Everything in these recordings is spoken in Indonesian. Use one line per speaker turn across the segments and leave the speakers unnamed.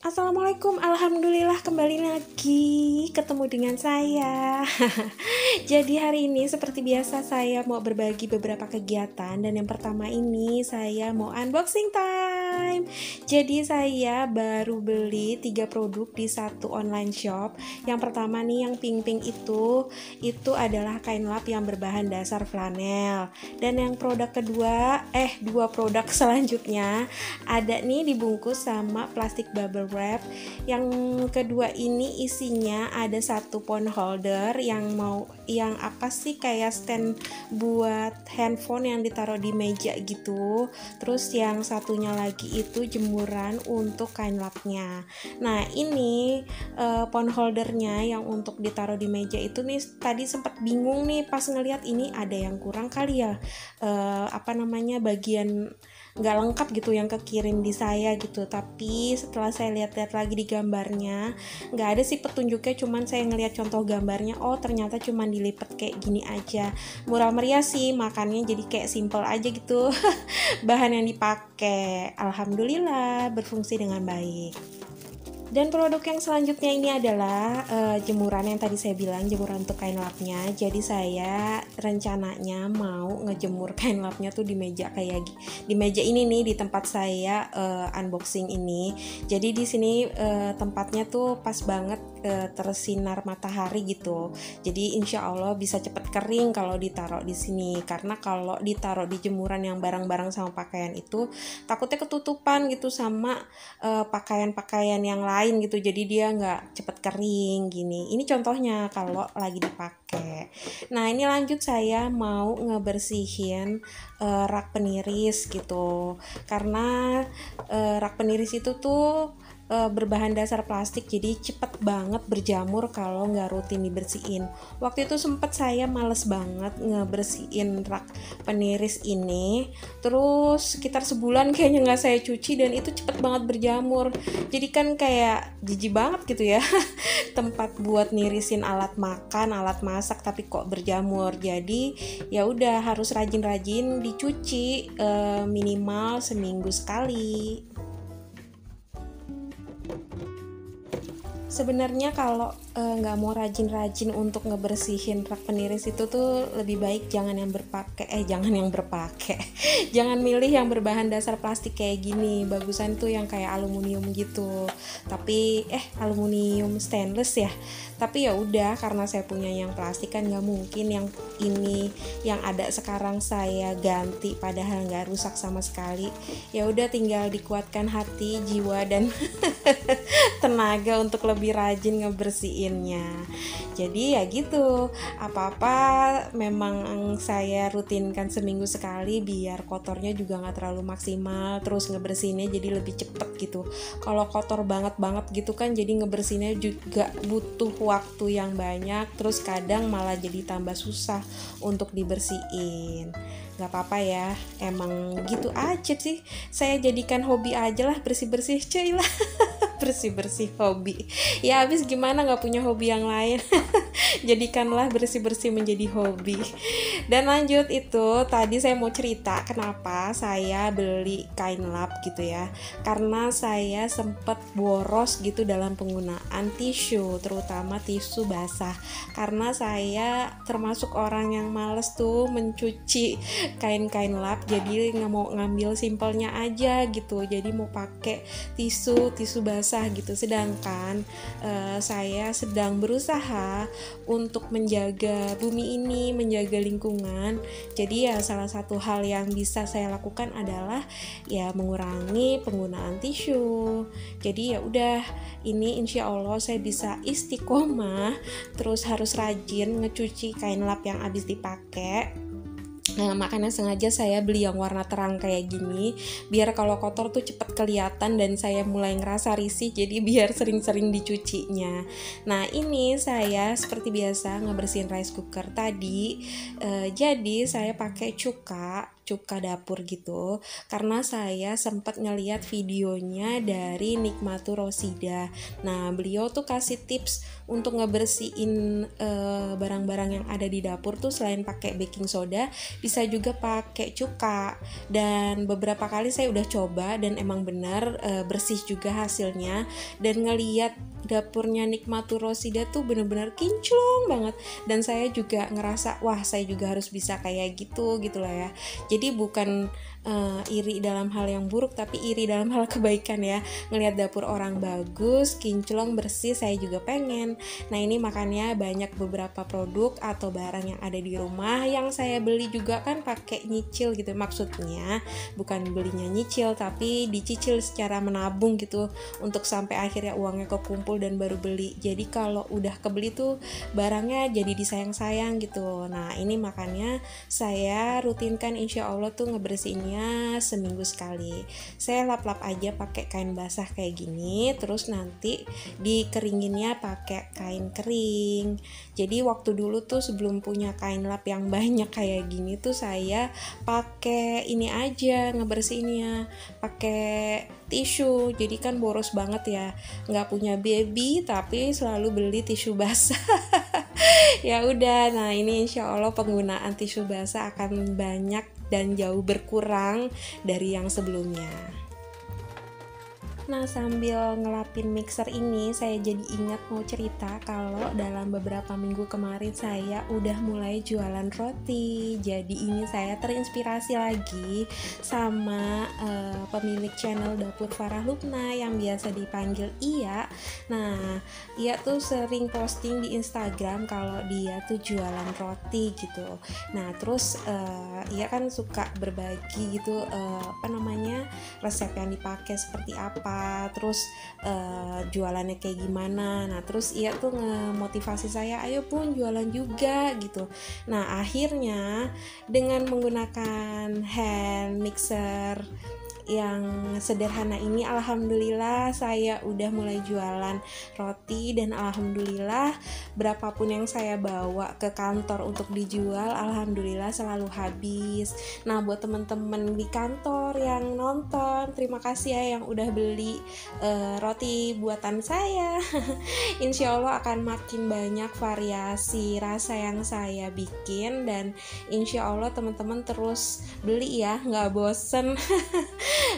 Assalamualaikum, alhamdulillah kembali lagi ketemu dengan saya. Jadi hari ini seperti biasa saya mau berbagi beberapa kegiatan, dan yang pertama ini saya mau unboxing time. Jadi saya baru beli 3 produk di satu online shop. Yang pertama nih yang pink-pink itu adalah kain lap yang berbahan dasar flanel. Dan yang produk kedua, dua produk selanjutnya ada nih dibungkus sama plastik bubble wrap. Yang kedua ini isinya ada satu phone holder yang apa sih, kayak stand buat handphone yang ditaruh di meja gitu. Terus yang satunya lagi itu jemuran untuk kain lapnya. Nah ini phone holdernya yang untuk ditaruh di meja itu nih, tadi sempat bingung nih pas ngeliat ini ada yang kurang kali ya, bagian nggak lengkap gitu yang kekirim di saya gitu. Tapi setelah saya lihat-lihat lagi di gambarnya, nggak ada sih petunjuknya, cuman saya ngelihat contoh gambarnya, oh ternyata cuman dilipat kayak gini aja. Murah meriah sih, makannya jadi kayak simple aja gitu. Bahan yang dipakai alhamdulillah berfungsi dengan baik. Dan produk yang selanjutnya ini adalah jemuran yang tadi saya bilang, jemuran untuk kain lapnya. Jadi saya rencananya mau ngejemur kain lapnya tuh di meja di meja ini nih, di tempat saya unboxing ini. Jadi di sini tempatnya tuh pas banget tersinar matahari gitu. Jadi insya Allah bisa cepet kering kalau ditaruh di sini. Karena kalau ditaruh di jemuran yang barang-barang sama pakaian itu takutnya ketutupan gitu sama pakaian-pakaian yang lain gitu, jadi dia nggak cepet kering gini. Ini contohnya kalau lagi dipakai. Nah ini lanjut, saya mau ngebersihin rak peniris gitu, karena rak peniris itu tuh berbahan dasar plastik, jadi cepet banget berjamur kalau nggak rutin dibersihin. Waktu itu sempet saya males banget ngebersihin rak peniris ini, terus sekitar sebulan kayaknya nggak saya cuci, dan itu cepet banget berjamur. Jadi kan kayak jijik banget gitu ya. Tempat buat nirisin alat makan, alat masak, tapi kok berjamur. Jadi ya udah harus rajin-rajin dicuci, minimal seminggu sekali. Sebenarnya kalau nggak mau rajin-rajin untuk ngebersihin rak peniris itu tuh lebih baik jangan yang berpakai jangan milih yang berbahan dasar plastik kayak gini. Bagusan tuh yang kayak aluminium gitu, tapi aluminium stainless ya. Tapi ya udah, karena saya punya yang plastik kan nggak mungkin yang ini yang ada sekarang saya ganti padahal nggak rusak sama sekali. Ya udah, tinggal dikuatkan hati, jiwa, dan tenaga untuk lebih rajin ngebersihinnya. Jadi ya gitu, apa-apa memang saya rutinkan seminggu sekali biar kotornya juga nggak terlalu maksimal, terus ngebersihinnya jadi lebih cepet gitu. Kalau kotor banget gitu kan jadi ngebersihinnya juga butuh waktu yang banyak, terus kadang malah jadi tambah susah untuk dibersihin. Gak apa-apa ya, emang gitu aja sih, saya jadikan hobi aja lah bersih-bersih cuy lah. Bersih-bersih hobi ya, habis gimana, nggak punya hobi yang lain. Jadikanlah bersih-bersih menjadi hobi. Dan lanjut, itu tadi saya mau cerita kenapa saya beli kain lap gitu ya, karena saya sempet boros gitu dalam penggunaan tisu, terutama tisu basah, karena saya termasuk orang yang males tuh mencuci kain-kain lap, jadi nggak mau ngambil simpelnya aja gitu, jadi mau pakai tisu basah gitu. Sedangkan saya sedang berusaha untuk menjaga bumi ini, menjaga lingkungan. Jadi ya salah satu hal yang bisa saya lakukan adalah ya mengurangi penggunaan tisu. Jadi ya udah, ini insya Allah saya bisa istiqomah, terus harus rajin ngecuci kain lap yang habis dipakai. Nah, makanya sengaja saya beli yang warna terang kayak gini, biar kalau kotor tuh cepet kelihatan dan saya mulai ngerasa risih, jadi biar sering-sering dicucinya. Nah ini saya seperti biasa ngebersihin rice cooker tadi. Jadi saya pakai cuka cuka dapur gitu, karena saya sempat ngeliat videonya dari Nikmatur Rosida. Nah, beliau tuh kasih tips untuk ngebersihin barang-barang yang ada di dapur tuh selain pakai baking soda, bisa juga pakai cuka. Dan beberapa kali saya udah coba dan emang benar bersih juga hasilnya. Dan ngeliat dapurnya Nikmatur Rosida tuh bener-bener kinclong banget, dan saya juga ngerasa wah saya juga harus bisa kayak gitu lah ya. Jadi bukan iri dalam hal yang buruk, tapi iri dalam hal kebaikan ya. Ngelihat dapur orang bagus, kinclong, bersih, saya juga pengen. Nah ini makanya banyak beberapa produk atau barang yang ada di rumah yang saya beli juga kan pakai nyicil gitu. Maksudnya bukan belinya nyicil, tapi dicicil secara menabung gitu, untuk sampai akhirnya uangnya kekumpul dan baru beli. Jadi kalau udah kebeli tuh barangnya jadi disayang-sayang gitu. Nah ini makanya saya rutinkan insya Allah tuh ngebersihinnya seminggu sekali. Saya lap-lap aja pakai kain basah kayak gini, terus nanti dikeringinnya pakai kain kering. Jadi waktu dulu tuh sebelum punya kain lap yang banyak kayak gini tuh saya pakai ini aja ngebersihinnya, pakai tisu. Jadi kan boros banget ya, nggak punya baby tapi selalu beli tisu basah. Ya udah, nah ini insya Allah penggunaan tisu basah akan banyak dan jauh berkurang dari yang sebelumnya. Nah sambil ngelapin mixer ini, saya jadi ingat mau cerita kalau dalam beberapa minggu kemarin saya udah mulai jualan roti. Jadi ini saya terinspirasi lagi sama pemilik channel Dapur Farah Lubna yang biasa dipanggil Iya. Nah Iya tuh sering posting di Instagram kalau dia tuh jualan roti gitu. Nah terus Iya kan suka berbagi gitu resep yang dipakai seperti apa, terus jualannya kayak gimana. Nah terus Iya tuh ngemotivasi saya, ayo pun jualan juga gitu. Nah akhirnya dengan menggunakan hand mixer yang sederhana ini, alhamdulillah saya udah mulai jualan roti, dan alhamdulillah berapapun yang saya bawa ke kantor untuk dijual, alhamdulillah selalu habis. Nah buat teman-teman di kantor yang nonton, terima kasih ya yang udah beli roti buatan saya. Insya Allah akan makin banyak variasi rasa yang saya bikin, dan insya Allah teman-teman terus beli ya, nggak bosen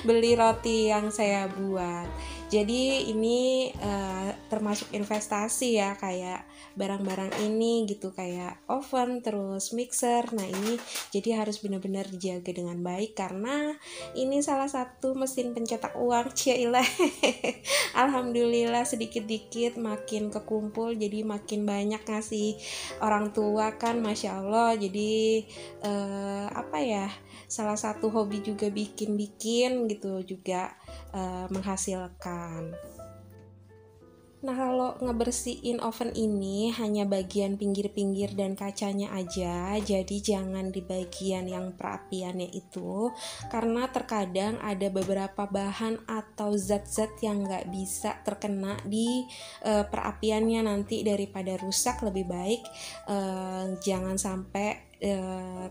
beli roti yang saya buat. Jadi ini termasuk investasi ya, kayak barang-barang ini gitu, kayak oven, terus mixer. Nah ini jadi harus benar-benar dijaga dengan baik, karena ini salah satu mesin pencetak uang. Cielah. Alhamdulillah sedikit-dikit makin kekumpul, jadi makin banyak ngasih orang tua kan, Masya Allah. Jadi salah satu hobi juga bikin-bikin gitu juga menghasilkan. Nah kalau ngebersihin oven ini hanya bagian pinggir-pinggir dan kacanya aja, jadi jangan di bagian yang perapiannya itu, karena terkadang ada beberapa bahan atau zat-zat yang nggak bisa terkena di perapiannya nanti. Daripada rusak, lebih baik jangan sampai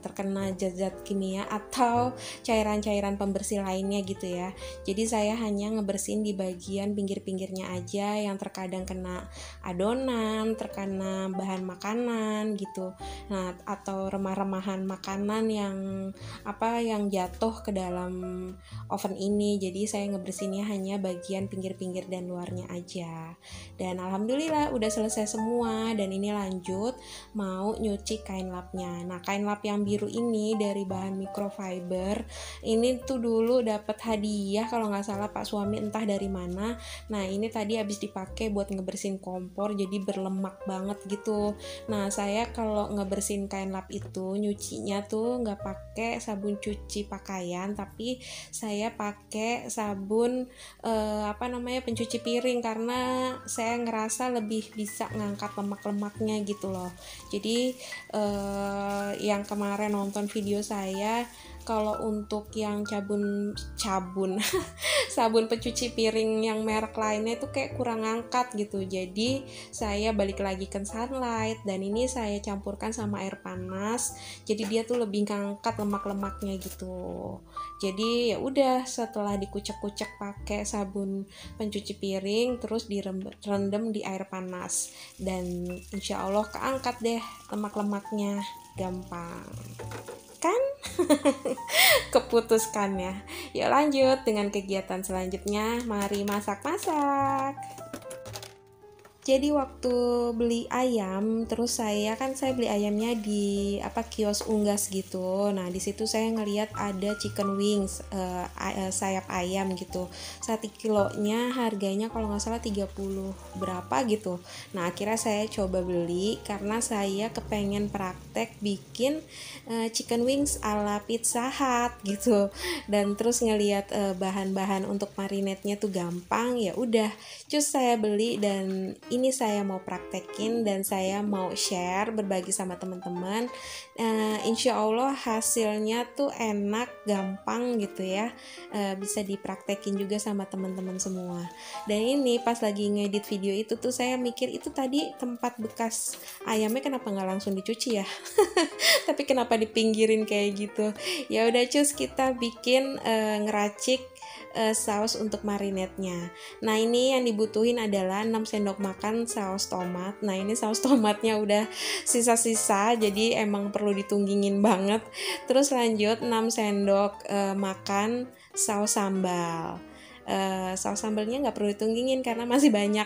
terkena zat-zat kimia atau cairan-cairan pembersih lainnya gitu ya. Jadi saya hanya ngebersihin di bagian pinggir-pinggirnya aja yang terkadang kena adonan, terkena bahan makanan gitu. Nah, atau remah-remahan makanan yang jatuh ke dalam oven ini. Jadi saya ngebersihinnya hanya bagian pinggir-pinggir dan luarnya aja. Dan alhamdulillah udah selesai semua, dan ini lanjut mau nyuci kain lapnya. Nah kain lap yang biru ini dari bahan microfiber, ini tuh dulu dapat hadiah kalau nggak salah Pak suami entah dari mana. Nah ini tadi habis dipakai buat ngebersihin kompor, jadi berlemak banget gitu. Nah saya kalau ngebersihin kain lap itu nyucinya tuh nggak pakai sabun cuci pakaian, tapi saya pakai sabun pencuci piring, karena saya ngerasa lebih bisa ngangkat lemak-lemaknya gitu loh. Jadi yang kemarin nonton video saya Kalau untuk yang sabun sabun pencuci piring yang merek lainnya itu kayak kurang angkat gitu. Jadi saya balik lagi ke Sunlight, dan ini saya campurkan sama air panas. Jadi dia tuh lebih ngangkat lemak-lemaknya gitu. Jadi ya udah, setelah dikucek-kucek pakai sabun pencuci piring, terus direndam di air panas, dan insya Allah keangkat deh lemak-lemaknya, gampang kan? Keputuskan ya. Yuk lanjut dengan kegiatan selanjutnya. Mari masak-masak. Jadi waktu beli ayam, terus saya beli ayamnya di kios unggas gitu. Nah di situ saya ngelihat ada chicken wings, sayap ayam gitu. 1 kilonya harganya kalau nggak salah 30 berapa gitu. Nah akhirnya saya coba beli karena saya kepengen praktek bikin chicken wings ala Pizza Hut gitu. Dan terus ngelihat bahan-bahan untuk marinate-nya tuh gampang, ya udah, cus saya beli, dan ini saya mau praktekin dan saya mau share, berbagi sama teman-teman. Insya Allah hasilnya tuh enak, gampang gitu ya. Bisa dipraktekin juga sama teman-teman semua. Dan ini pas lagi ngedit video itu tuh saya mikir, itu tadi tempat bekas ayamnya kenapa nggak langsung dicuci ya? Tapi kenapa dipinggirin kayak gitu? Ya udah cus, kita bikin ngeracik saus untuk marinate-nya. Nah ini yang dibutuhin adalah 6 sendok makan saus tomat. Nah ini saus tomatnya udah sisa-sisa, jadi emang perlu ditunggingin banget. Terus lanjut 6 sendok makan saus sambal. Saus sambalnya nggak perlu ditunggingin karena masih banyak,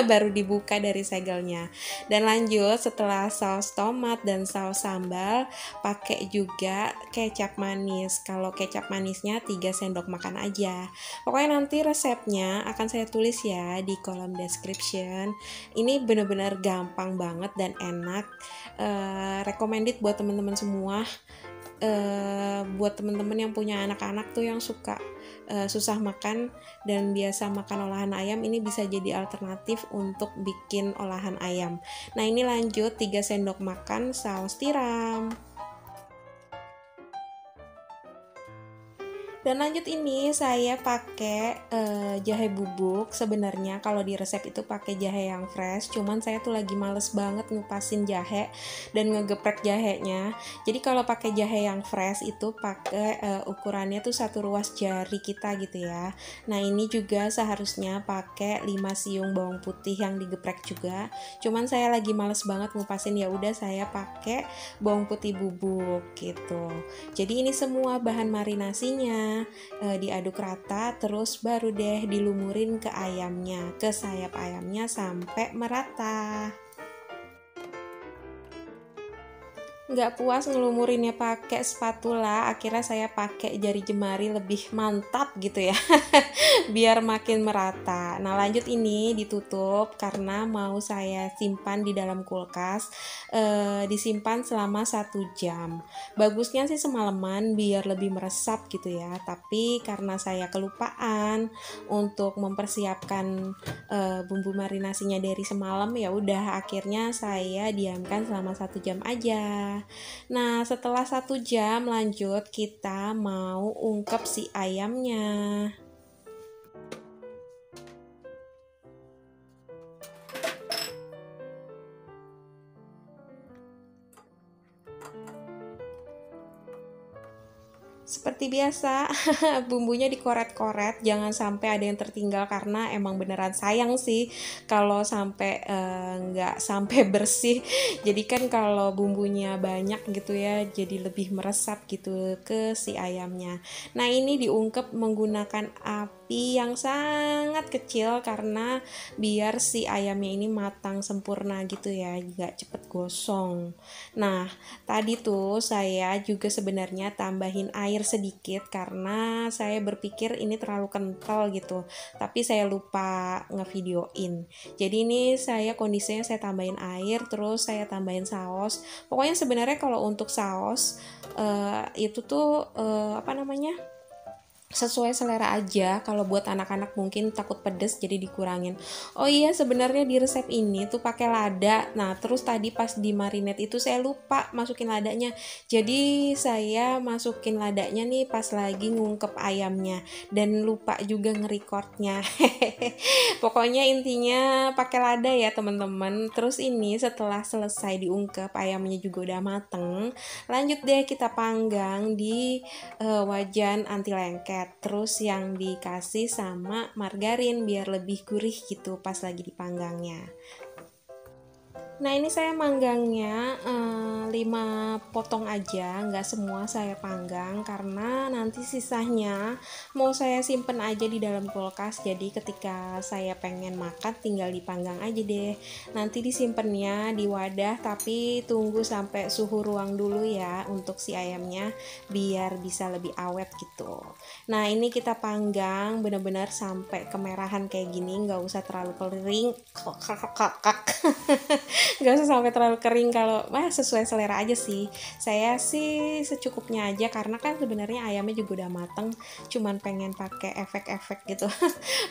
baru dibuka dari segelnya. Dan lanjut, setelah saus tomat dan saus sambal, pakai juga kecap manis. Kalau kecap manisnya 3 sendok makan aja. Pokoknya nanti resepnya akan saya tulis ya di kolom description. Ini bener-bener gampang banget dan enak. Recommended buat teman-teman semua. Buat teman-teman yang punya anak-anak tuh yang suka susah makan dan biasa makan olahan ayam, ini bisa jadi alternatif untuk bikin olahan ayam. Nah ini lanjut 3 sendok makan saus tiram. Dan lanjut ini saya pakai jahe bubuk. Sebenarnya kalau di resep itu pakai jahe yang fresh, cuman saya tuh lagi males banget ngupasin jahe dan ngegeprek jahenya. Jadi kalau pakai jahe yang fresh itu pakai ukurannya tuh 1 ruas jari kita gitu ya. Nah ini juga seharusnya pakai 5 siung bawang putih yang digeprek juga. Cuman saya lagi males banget ngupasin, ya udah saya pakai bawang putih bubuk gitu. Jadi ini semua bahan marinasinya diaduk rata, terus baru deh dilumurin ke ayamnya, ke sayap ayamnya sampai merata. Nggak puas ngelumurinnya pakai spatula, akhirnya saya pakai jari jemari lebih mantap gitu ya. Biar makin merata. Nah lanjut ini ditutup karena mau saya simpan di dalam kulkas, disimpan selama 1 jam. Bagusnya sih semalaman biar lebih meresap gitu ya, tapi karena saya kelupaan untuk mempersiapkan bumbu marinasinya dari semalam, ya udah akhirnya saya diamkan selama 1 jam aja. Nah setelah 1 jam lanjut kita mau ungkep si ayamnya. Seperti biasa, bumbunya dikoret-koret, jangan sampai ada yang tertinggal karena emang beneran sayang sih kalau sampai nggak sampai bersih. Jadi kan kalau bumbunya banyak gitu ya, jadi lebih meresap gitu ke si ayamnya. Nah ini diungkep menggunakan api yang sangat kecil karena biar si ayamnya ini matang sempurna gitu ya, nggak cepet gosong. Nah tadi tuh saya juga sebenarnya tambahin air sedikit karena saya berpikir ini terlalu kental gitu, tapi saya lupa ngevideoin. Jadi ini kondisinya saya tambahin air, terus saya tambahin saus. Pokoknya sebenarnya kalau untuk saus itu tuh sesuai selera aja. Kalau buat anak-anak mungkin takut pedes jadi dikurangin. Oh iya, sebenarnya di resep ini tuh pakai lada. Nah terus tadi pas di marinate itu saya lupa masukin ladanya, jadi saya masukin ladanya nih pas lagi ngungkep ayamnya dan lupa juga ngerecordnya. Pokoknya intinya pakai lada ya teman-teman. Terus ini setelah selesai diungkep, ayamnya juga udah mateng, lanjut deh kita panggang di wajan anti lengket, terus yang dikasih sama margarin biar lebih gurih gitu pas lagi dipanggangnya. Nah ini saya manggangnya 5 potong aja, nggak semua saya panggang karena nanti sisanya mau saya simpen aja di dalam kulkas, jadi ketika saya pengen makan tinggal dipanggang aja deh. Nanti disimpennya di wadah tapi tunggu sampai suhu ruang dulu ya untuk si ayamnya biar bisa lebih awet gitu. Nah ini kita panggang benar-benar sampai kemerahan kayak gini, nggak usah terlalu kering. Gak usah sampai terlalu kering, kalau sesuai selera aja sih. Saya sih secukupnya aja karena kan sebenarnya ayamnya juga udah mateng, cuman pengen pakai efek-efek gitu.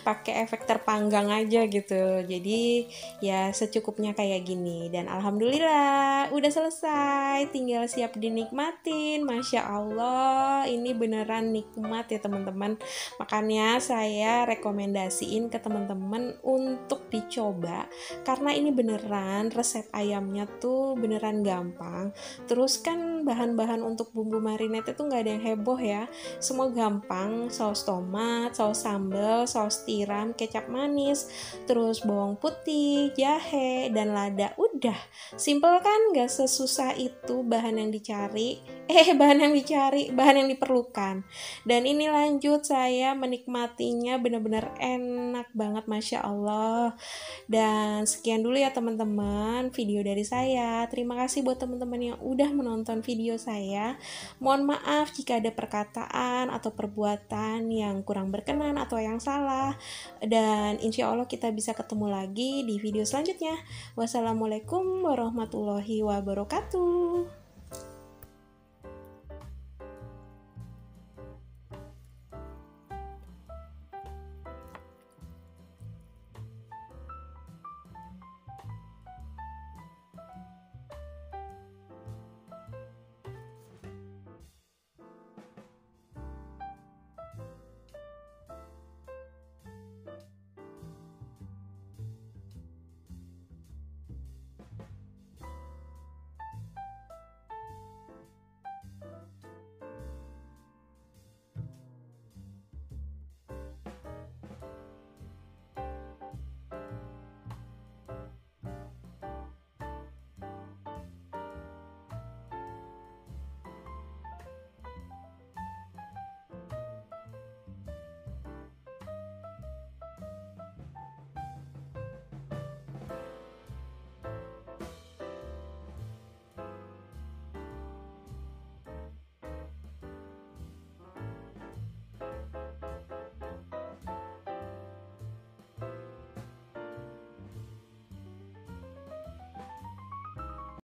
Pakai efek terpanggang aja gitu. Jadi ya secukupnya kayak gini, dan alhamdulillah udah selesai, tinggal siap dinikmatin. Masya Allah, ini beneran nikmat ya teman-teman. Makanya saya rekomendasiin ke teman-teman untuk dicoba karena ini beneran resep ayamnya tuh beneran gampang. Terus kan bahan-bahan untuk bumbu marinade itu nggak ada yang heboh ya, semua gampang. Saus tomat, saus sambal, saus tiram, kecap manis, terus bawang putih, jahe, dan lada. Udah simple kan, nggak sesusah itu bahan yang dicari, bahan yang diperlukan. Dan ini lanjut saya menikmatinya bener-bener enak banget, Masya Allah. Dan sekian dulu ya teman-teman video dari saya. Terima kasih buat teman-teman yang udah menonton video saya. Mohon maaf jika ada perkataan atau perbuatan yang kurang berkenan atau yang salah. Dan insya Allah kita bisa ketemu lagi di video selanjutnya. Wassalamualaikum warahmatullahi wabarakatuh.